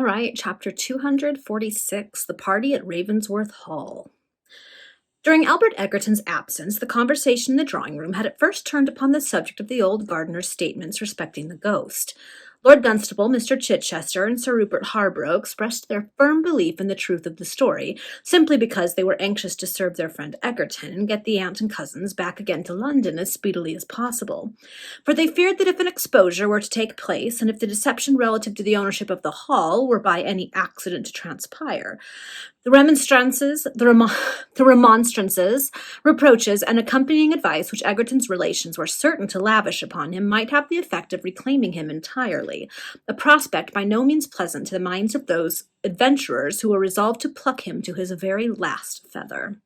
All right, chapter 246, The Party at Ravensworth Hall. During Albert Egerton's absence, the conversation in the drawing room had at first turned upon the subject of the old gardener's statements respecting the ghost. Lord Dunstable, Mr. Chichester, and Sir Rupert Harborough expressed their firm belief in the truth of the story, simply because they were anxious to serve their friend Egerton and get the aunt and cousins back again to London as speedily as possible. For they feared that if an exposure were to take place, and if the deception relative to the ownership of the Hall were by any accident to transpire, the remonstrances, reproaches, and accompanying advice which Egerton's relations were certain to lavish upon him might have the effect of reclaiming him entirely, a prospect by no means pleasant to the minds of those adventurers who were resolved to pluck him to his very last feather.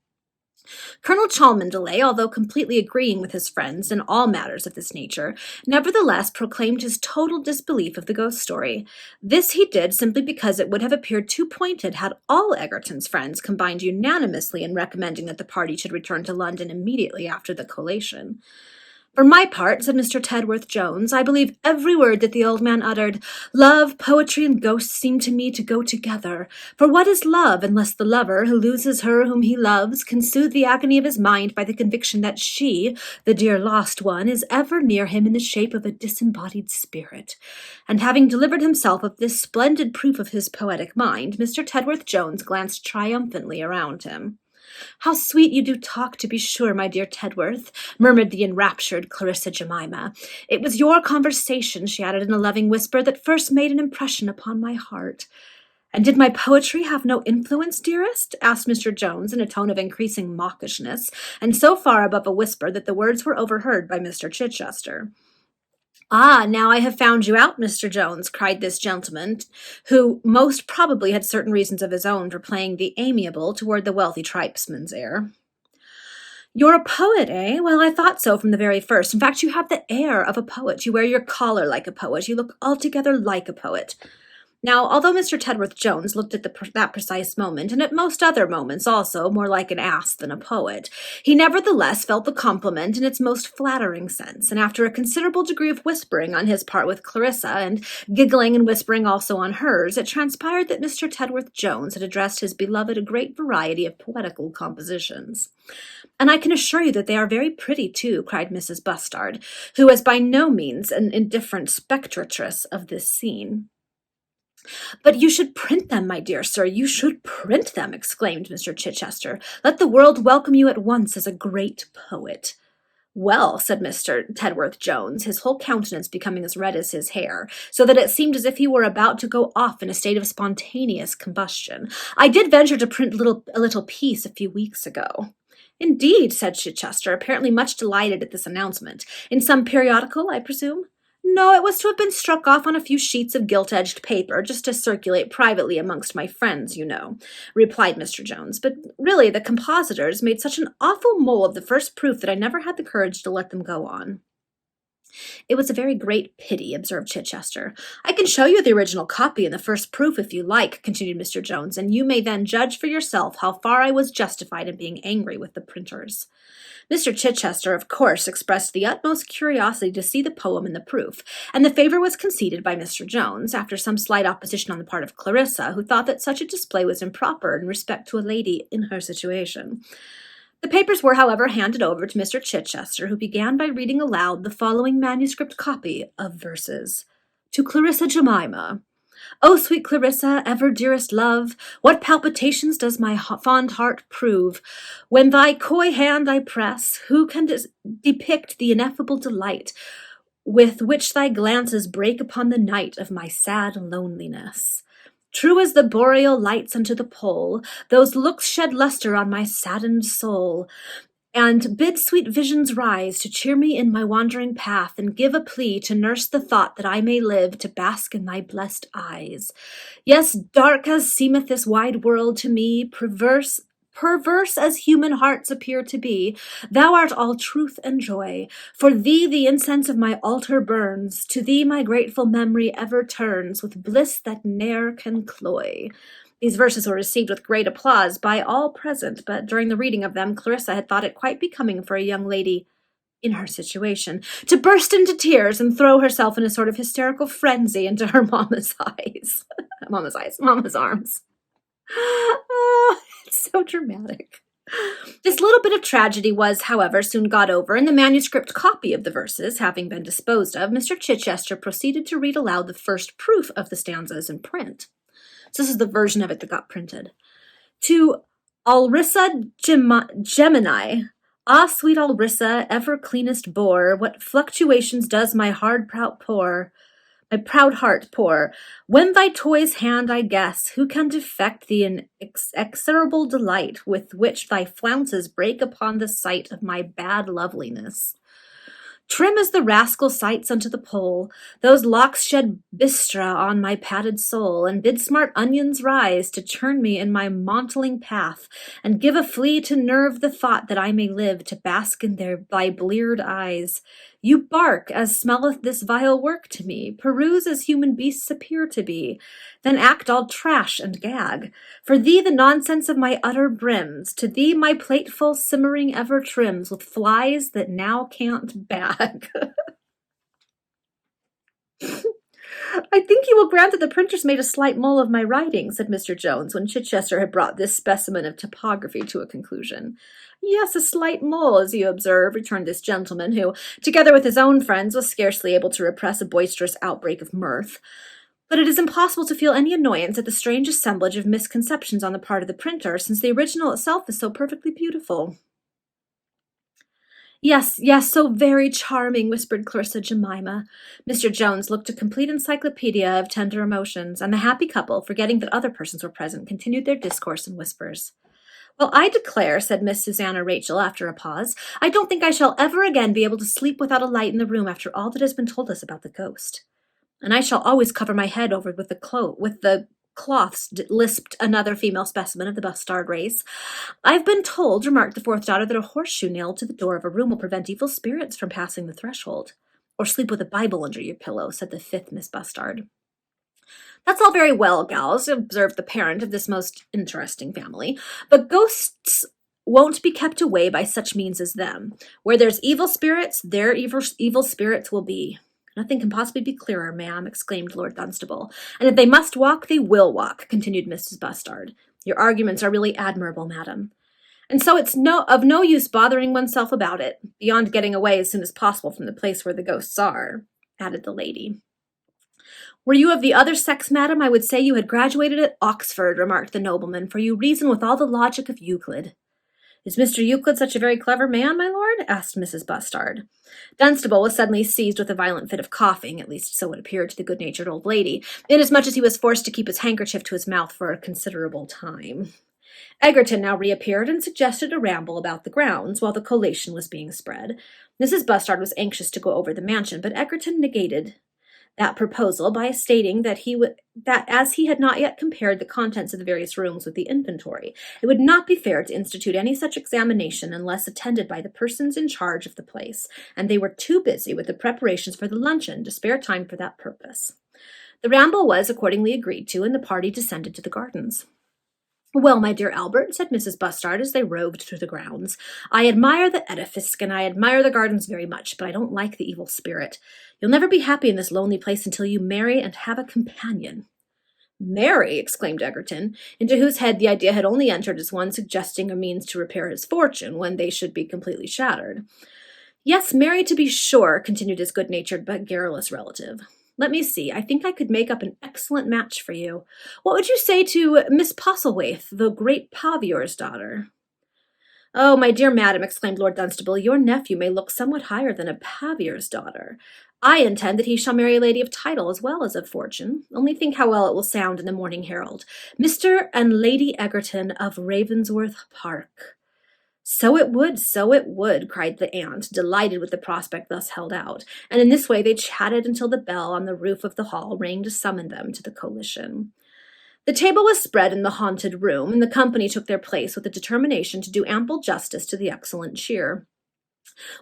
Colonel Cholmondeley, although completely agreeing with his friends in all matters of this nature, nevertheless proclaimed his total disbelief of the ghost story. This he did simply because it would have appeared too pointed had all Egerton's friends combined unanimously in recommending that the party should return to London immediately after the collation. "For my part," said Mr. Tedworth Jones, "I believe every word that the old man uttered. Love, poetry, and ghosts seem to me to go together. For what is love, unless the lover, who loses her whom he loves, can soothe the agony of his mind by the conviction that she, the dear lost one, is ever near him in the shape of a disembodied spirit?" And having delivered himself of this splendid proof of his poetic mind, Mr. Tedworth Jones glanced triumphantly around him. "How sweet you do talk, to be sure, my dear Tedworth," murmured the enraptured Clarissa Jemima. "It was your conversation," she added in a loving whisper, "that first made an impression upon my heart." "And did my poetry have no influence, dearest?" asked Mr. Jones in a tone of increasing mawkishness, and so far above a whisper that the words were overheard by Mr. Chichester. "Ah, now I have found you out, Mr. Jones," cried this gentleman, who most probably had certain reasons of his own for playing the amiable toward the wealthy tribesman's heir. "You're a poet, eh? Well, I thought so from the very first. In fact, you have the air of a poet. You wear your collar like a poet. You look altogether like a poet." Now, although Mr. Tedworth Jones looked at that precise moment, and at most other moments also, more like an ass than a poet, he nevertheless felt the compliment in its most flattering sense, and after a considerable degree of whispering on his part with Clarissa, and giggling and whispering also on hers, it transpired that Mr. Tedworth Jones had addressed his beloved a great variety of poetical compositions. "And I can assure you that they are very pretty, too," cried Mrs. Bustard, who was by no means an indifferent spectatress of this scene. "But you should print them, my dear sir, you should print them," exclaimed Mr. Chichester. "Let the world welcome you at once as a great poet." "Well," said Mr. Tedworth Jones, his whole countenance becoming as red as his hair, so that it seemed as if he were about to go off in a state of spontaneous combustion, "I did venture to print a little piece a few weeks ago." "Indeed," said Chichester, apparently much delighted at this announcement. "In some periodical, I presume?" "No, it was to have been struck off on a few sheets of gilt-edged paper, just to circulate privately amongst my friends, you know," replied Mr. Jones. "But really, the compositors made such an awful mole of the first proof that I never had the courage to let them go on." "It was a very great pity," observed Chichester. "I can show you the original copy in the first proof if you like," continued Mr. Jones, "and you may then judge for yourself how far I was justified in being angry with the printers." Mr. Chichester, of course, expressed the utmost curiosity to see the poem in the proof, and the favor was conceded by Mr. Jones, after some slight opposition on the part of Clarissa, who thought that such a display was improper in respect to a lady in her situation. The papers were, however, handed over to Mr. Chichester, who began by reading aloud the following manuscript copy of verses. "To Clarissa Jemima. O sweet Clarissa, ever dearest love, what palpitations does my fond heart prove, when thy coy hand I press? Who can depict the ineffable delight with which thy glances break upon the night of my sad loneliness? True as the boreal lights unto the pole, those looks shed lustre on my saddened soul, and bid sweet visions rise to cheer me in my wandering path, and give a plea to nurse the thought that I may live to bask in thy blessed eyes. Yes, dark as seemeth this wide world to me, perverse as human hearts appear to be, thou art all truth and joy. For thee the incense of my altar burns, to thee my grateful memory ever turns, with bliss that ne'er can cloy." These verses were received with great applause by all present, but during the reading of them, Clarissa had thought it quite becoming for a young lady in her situation, to burst into tears and throw herself in a sort of hysterical frenzy into her mama's eyes. Mama's arms. Oh, it's so dramatic. This little bit of tragedy was, however, soon got over, and the manuscript copy of the verses having been disposed of, Mr. Chichester proceeded to read aloud the first proof of the stanzas in print. So this is the version of it that got printed. To Alrissa Gemini, ah, sweet Alrissa, ever cleanest bore, what fluctuations does my proud heart pour, when thy toy's hand I guess, who can defect the inexorable delight with which thy flounces break upon the sight of my bad loveliness? Trim as the rascal sights unto the pole, those locks shed bistra on my padded soul, and bid smart onions rise to turn me in my montling path, and give a flea to nerve the thought that I may live to bask in thy bleared eyes. You bark as smelleth this vile work to me, peruse as human beasts appear to be, then act all trash and gag. For thee the nonsense of my utter brims, to thee my plateful simmering ever trims with flies that now can't bag. I think you will grant that the printers made a slight mull of my writing, said Mr. Jones, when Chichester had brought this specimen of topography to a conclusion. Yes, a slight mull, as you observe, returned this gentleman, who, together with his own friends, was scarcely able to repress a boisterous outbreak of mirth. But it is impossible to feel any annoyance at the strange assemblage of misconceptions on the part of the printer, since the original itself is so perfectly beautiful. Yes, so very charming, whispered Clarissa Jemima. Mr. Jones looked a complete encyclopedia of tender emotions, and the happy couple, forgetting that other persons were present, continued their discourse in whispers. Well, I declare, said Miss Susanna Rachel after a pause, I don't think I shall ever again be able to sleep without a light in the room after all that has been told us about the ghost. And I shall always cover my head over with the cloths, lisped another female specimen of the bustard race. I've been told, remarked the fourth daughter, that a horseshoe nailed to the door of a room will prevent evil spirits from passing the threshold. Or sleep with a Bible under your pillow, said the fifth Miss Bustard. That's all very well, gals, observed the parent of this most interesting family, but ghosts won't be kept away by such means as them. Where there's evil spirits, there evil spirits will be. Nothing can possibly be clearer, ma'am, exclaimed Lord Dunstable. And if they must walk, they will walk, continued Mrs. Bustard. Your arguments are really admirable, madam. And so it's of no use bothering oneself about it, beyond getting away as soon as possible from the place where the ghosts are, added the lady. Were you of the other sex, madam, I would say you had graduated at Oxford, remarked the nobleman, for you reason with all the logic of Euclid. Is Mr. Euclid such a very clever man, my lord? Asked Mrs. Bustard. Dunstable was suddenly seized with a violent fit of coughing, at least so it appeared to the good-natured old lady, inasmuch as he was forced to keep his handkerchief to his mouth for a considerable time. Egerton now reappeared and suggested a ramble about the grounds while the collation was being spread. Mrs. Bustard was anxious to go over the mansion, but Egerton negated that proposal by stating that as he had not yet compared the contents of the various rooms with the inventory, it would not be fair to institute any such examination unless attended by the persons in charge of the place, and they were too busy with the preparations for the luncheon to spare time for that purpose. The ramble was accordingly agreed to, and the party descended to the gardens. Well, my dear Albert, said Mrs. Bustard as they roved through the grounds, I admire the edifice and I admire the gardens very much, but I don't like the evil spirit. You'll never be happy in this lonely place until you marry and have a companion. Marry, exclaimed Egerton, into whose head the idea had only entered as one suggesting a means to repair his fortune when they should be completely shattered. Yes, marry to be sure, continued his good-natured but garrulous relative. Let me see, I think I could make up an excellent match for you. What would you say to Miss Postlethwaite, the great Paviour's daughter? Oh, my dear madam, exclaimed Lord Dunstable, your nephew may look somewhat higher than a Paviour's daughter. I intend that he shall marry a lady of title as well as of fortune. Only think how well it will sound in the Morning Herald. Mr. and Lady Egerton of Ravensworth Park. So it would, cried the aunt, delighted with the prospect thus held out, and in this way they chatted until the bell on the roof of the hall rang to summon them to the collation. The table was spread in the haunted room, and the company took their place with the determination to do ample justice to the excellent cheer.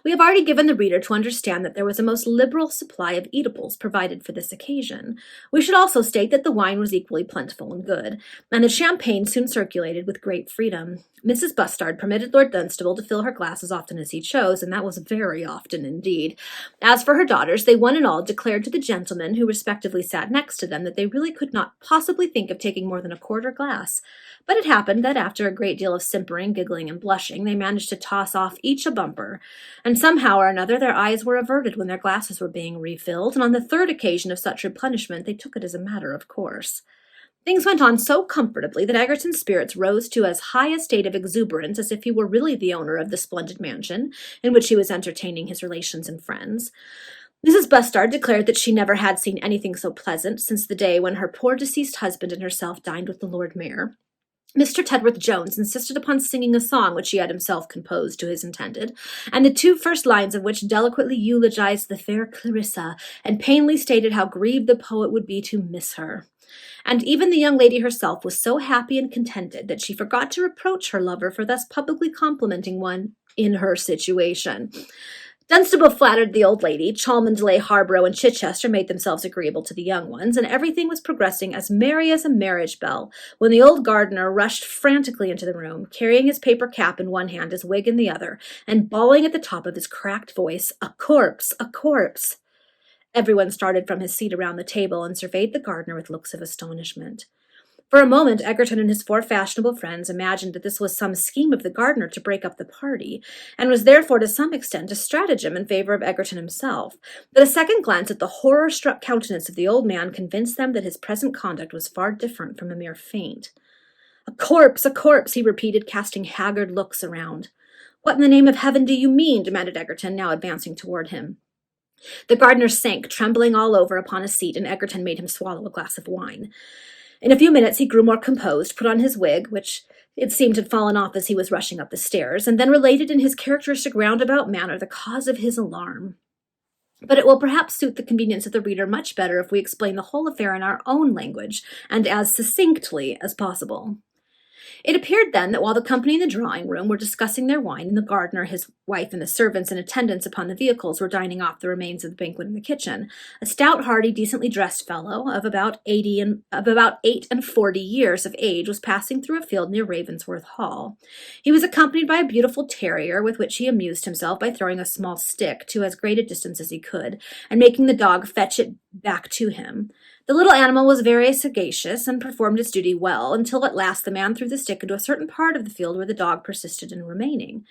We have already given the reader to understand that there was a most liberal supply of eatables provided for this occasion. We should also state that the wine was equally plentiful and good, and the champagne soon circulated with great freedom. Mrs. Bustard permitted Lord Dunstable to fill her glass as often as he chose, and that was very often indeed. As for her daughters, they one and all declared to the gentlemen who respectively sat next to them that they really could not possibly think of taking more than a quarter glass. But it happened that after a great deal of simpering, giggling, and blushing, they managed to toss off each a bumper, and somehow or another their eyes were averted when their glasses were being refilled, and on the third occasion of such replenishment they took it as a matter of course. Things went on so comfortably that Egerton's spirits rose to as high a state of exuberance as if he were really the owner of the splendid mansion in which he was entertaining his relations and friends. Mrs. Bustard declared that she never had seen anything so pleasant since the day when her poor deceased husband and herself dined with the Lord Mayor. Mr. Tedworth Jones insisted upon singing a song which he had himself composed to his intended, and the two first lines of which delicately eulogized the fair Clarissa, and plainly stated how grieved the poet would be to miss her. And even the young lady herself was so happy and contented that she forgot to reproach her lover for thus publicly complimenting one in her situation. Dunstable flattered the old lady, Cholmondeley, Harborough, and Chichester made themselves agreeable to the young ones, and everything was progressing as merry as a marriage bell, when the old gardener rushed frantically into the room, carrying his paper cap in one hand, his wig in the other, and bawling at the top of his cracked voice, "A corpse! A corpse!" Everyone started from his seat around the table and surveyed the gardener with looks of astonishment. For a moment, Egerton and his four fashionable friends imagined that this was some scheme of the gardener to break up the party, and was therefore to some extent a stratagem in favor of Egerton himself. But a second glance at the horror-struck countenance of the old man convinced them that his present conduct was far different from a mere feint. "A corpse, a corpse," he repeated, casting haggard looks around. "What in the name of heaven do you mean?" demanded Egerton, now advancing toward him. The gardener sank, trembling all over, upon a seat, and Egerton made him swallow a glass of wine. In a few minutes he grew more composed, put on his wig, which it seemed had fallen off as he was rushing up the stairs, and then related in his characteristic roundabout manner the cause of his alarm. But it will perhaps suit the convenience of the reader much better if we explain the whole affair in our own language, and as succinctly as possible. It appeared then that while the company in the drawing-room were discussing their wine, and the gardener, his wife, and the servants in attendance upon the vehicles were dining off the remains of the banquet in the kitchen, a stout, hearty, decently dressed fellow of about 8 and 40 years of age was passing through a field near Ravensworth Hall. He was accompanied by a beautiful terrier, with which he amused himself by throwing a small stick to as great a distance as he could, and making the dog fetch it back to him. The little animal was very sagacious and performed its duty well, until at last the man threw the stick into a certain part of the field where the dog persisted in remaining,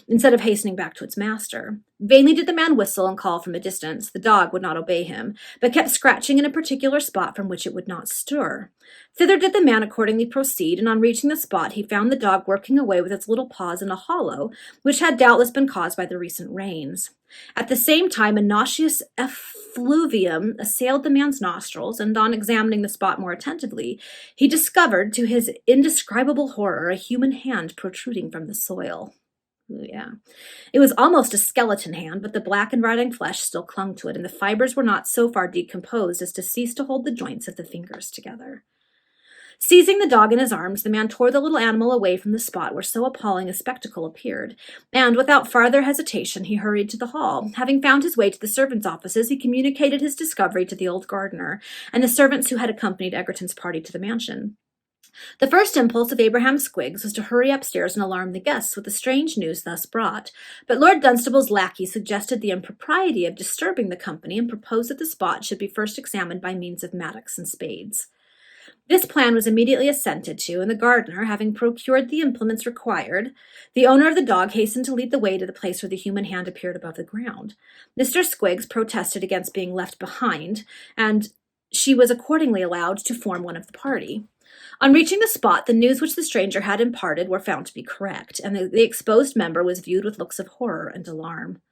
instead of hastening back to its master. Vainly did the man whistle and call from a distance. The dog would not obey him, but kept scratching in a particular spot from which it would not stir. Thither did the man accordingly proceed, and on reaching the spot he found the dog working away with its little paws in a hollow, which had doubtless been caused by the recent rains. At the same time, a nauseous effluvium assailed the man's nostrils, and on examining the spot more attentively, he discovered, to his indescribable horror, a human hand protruding from the soil. Yeah. It was almost a skeleton hand, but the black and rotting flesh still clung to it, and the fibers were not so far decomposed as to cease to hold the joints of the fingers together. Seizing the dog in his arms, the man tore the little animal away from the spot where so appalling a spectacle appeared, and without farther hesitation he hurried to the hall. Having found his way to the servants' offices, he communicated his discovery to the old gardener and the servants who had accompanied Egerton's party to the mansion. The first impulse of Abraham Squiggs was to hurry upstairs and alarm the guests with the strange news thus brought, but Lord Dunstable's lackey suggested the impropriety of disturbing the company and proposed that the spot should be first examined by means of mattocks and spades. This plan was immediately assented to, and the gardener, having procured the implements required, the owner of the dog hastened to lead the way to the place where the human hand appeared above the ground. Mr. Squiggs protested against being left behind, and she was accordingly allowed to form one of the party. On reaching the spot, the news which the stranger had imparted were found to be correct, and the exposed member was viewed with looks of horror and alarm.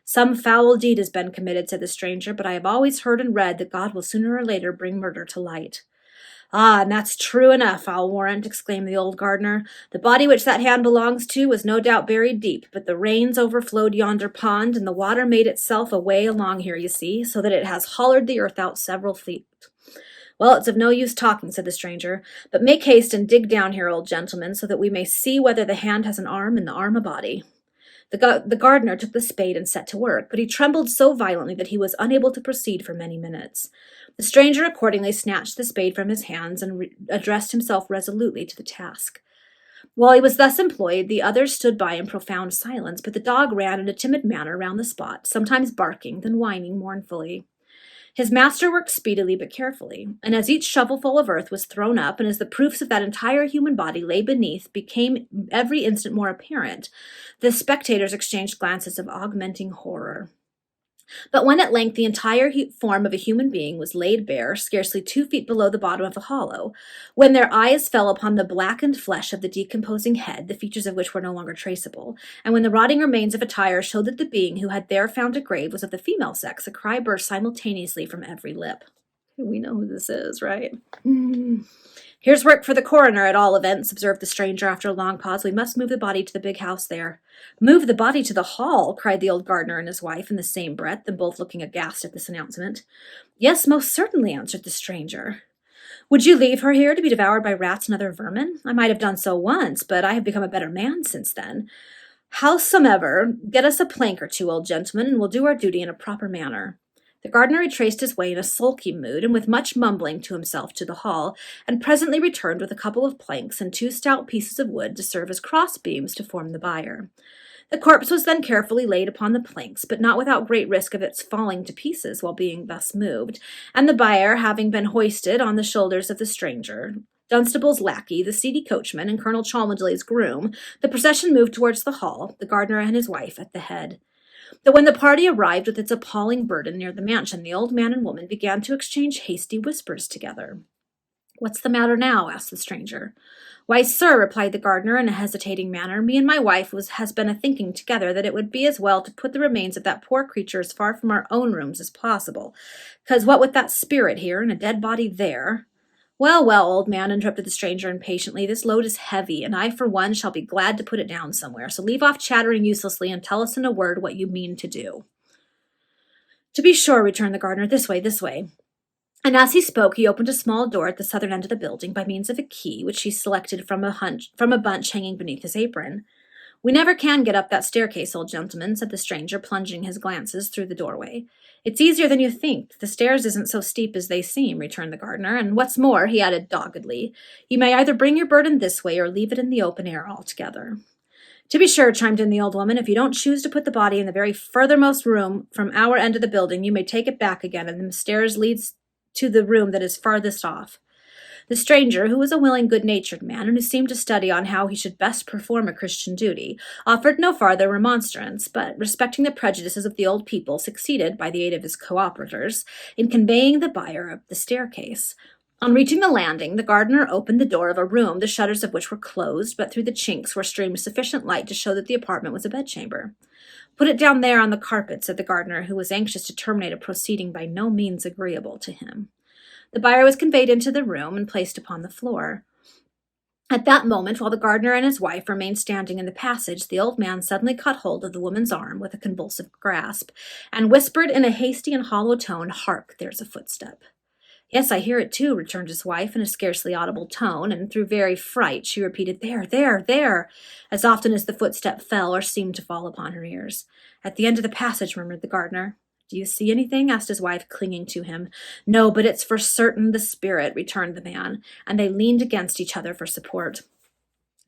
"Some foul deed has been committed," said the stranger, "but I have always heard and read that God will sooner or later bring murder to light." "Ah, and that's true enough, I'll warrant," exclaimed the old gardener. "The body which that hand belongs to was no doubt buried deep, but the rains overflowed yonder pond, and the water made itself a way along here, you see, so that it has hollered the earth out several feet." "Well, it's of no use talking," said the stranger, "but make haste and dig down here, old gentleman, so that we may see whether the hand has an arm and the arm a body." The gardener took the spade and set to work, but he trembled so violently that he was unable to proceed for many minutes. The stranger accordingly snatched the spade from his hands and addressed himself resolutely to the task. While he was thus employed, the others stood by in profound silence, but the dog ran in a timid manner round the spot, sometimes barking, then whining mournfully. His master worked speedily but carefully, and as each shovelful of earth was thrown up, and as the proofs of that entire human body lay beneath became every instant more apparent, the spectators exchanged glances of augmenting horror. But when at length the entire form of a human being was laid bare, scarcely 2 feet below the bottom of the hollow, when their eyes fell upon the blackened flesh of the decomposing head, the features of which were no longer traceable, and when the rotting remains of attire showed that the being who had there found a grave was of the female sex, a cry burst simultaneously from every lip. We know who this is, right? Here's work for the coroner, at all events, observed the stranger after a long pause. We must move the body to the big house there. Move the body to the hall, cried the old gardener and his wife in the same breath, them both looking aghast at this announcement. Yes, most certainly, answered the stranger. Would you leave her here to be devoured by rats and other vermin? I might have done so once, but I have become a better man since then. Howsomever, get us a plank or two, old gentleman, and we'll do our duty in a proper manner. The gardener retraced his way in a sulky mood, and with much mumbling to himself to the hall, and presently returned with a couple of planks and 2 stout pieces of wood to serve as cross-beams to form the bier. The corpse was then carefully laid upon the planks, but not without great risk of its falling to pieces while being thus moved, and the bier having been hoisted on the shoulders of the stranger, Dunstable's lackey, the seedy coachman, and Colonel Cholmondeley's groom, the procession moved towards the hall, the gardener and his wife at the head. But when the party arrived with its appalling burden near the mansion, the old man and woman began to exchange hasty whispers together. What's the matter now? Asked the stranger. Why, sir, replied the gardener in a hesitating manner, me and my wife has been a-thinking together that it would be as well to put the remains of that poor creature as far from our own rooms as possible, 'cause what with that spirit here and a dead body there— Well, well, old man, interrupted the stranger impatiently, this load is heavy, and I, for one, shall be glad to put it down somewhere, so leave off chattering uselessly and tell us in a word what you mean to do. To be sure, returned the gardener, this way, this way. And as he spoke, he opened a small door at the southern end of the building by means of a key, which he selected from a bunch hanging beneath his apron. We never can get up that staircase, old gentleman, said the stranger, plunging his glances through the doorway. It's easier than you think. The stairs isn't so steep as they seem, returned the gardener, and what's more, he added doggedly, you may either bring your burden this way or leave it in the open air altogether. To be sure, chimed in the old woman, if you don't choose to put the body in the very furthermost room from our end of the building, you may take it back again, and the stairs leads to the room that is farthest off. The stranger, who was a willing, good-natured man, and who seemed to study on how he should best perform a Christian duty, offered no farther remonstrance, but, respecting the prejudices of the old people, succeeded, by the aid of his co-operators, in conveying the bier up the staircase. On reaching the landing, the gardener opened the door of a room, the shutters of which were closed, but through the chinks were streamed sufficient light to show that the apartment was a bedchamber. Put it down there on the carpet, said the gardener, who was anxious to terminate a proceeding by no means agreeable to him. The bier was conveyed into the room and placed upon the floor. At that moment, while the gardener and his wife remained standing in the passage, the old man suddenly caught hold of the woman's arm with a convulsive grasp, and whispered in a hasty and hollow tone, Hark, there's a footstep. Yes, I hear it too, returned his wife in a scarcely audible tone, and through very fright she repeated, There, there, there, as often as the footstep fell or seemed to fall upon her ears. At the end of the passage, murmured the gardener. Do you see anything? Asked his wife, clinging to him. No, but it's for certain the spirit, returned the man, and they leaned against each other for support.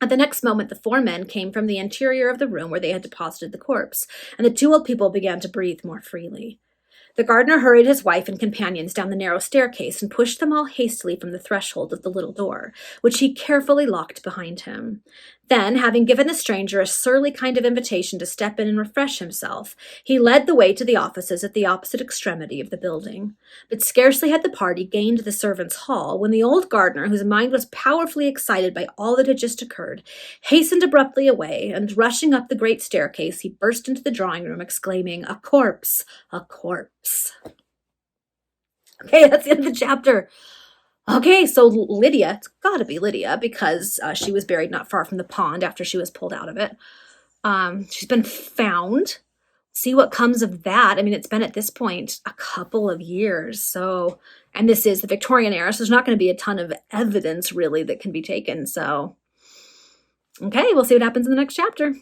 At the next moment, the 4 men came from the interior of the room where they had deposited the corpse, and the 2 old people began to breathe more freely. The gardener hurried his wife and companions down the narrow staircase and pushed them all hastily from the threshold of the little door, which he carefully locked behind him. Then, having given the stranger a surly kind of invitation to step in and refresh himself, he led the way to the offices at the opposite extremity of the building. But scarcely had the party gained the servants' hall when the old gardener, whose mind was powerfully excited by all that had just occurred, hastened abruptly away, and rushing up the great staircase, he burst into the drawing-room, exclaiming, A corpse! A corpse! Okay, that's the end of the chapter. Okay, so Lydia, it's got to be Lydia because she was buried not far from the pond after she was pulled out of it. She's been found. See what comes of that. I mean, it's been at this point a couple of years. So, and this is the Victorian era, so there's not going to be a ton of evidence really that can be taken. So, okay, we'll see what happens in the next chapter.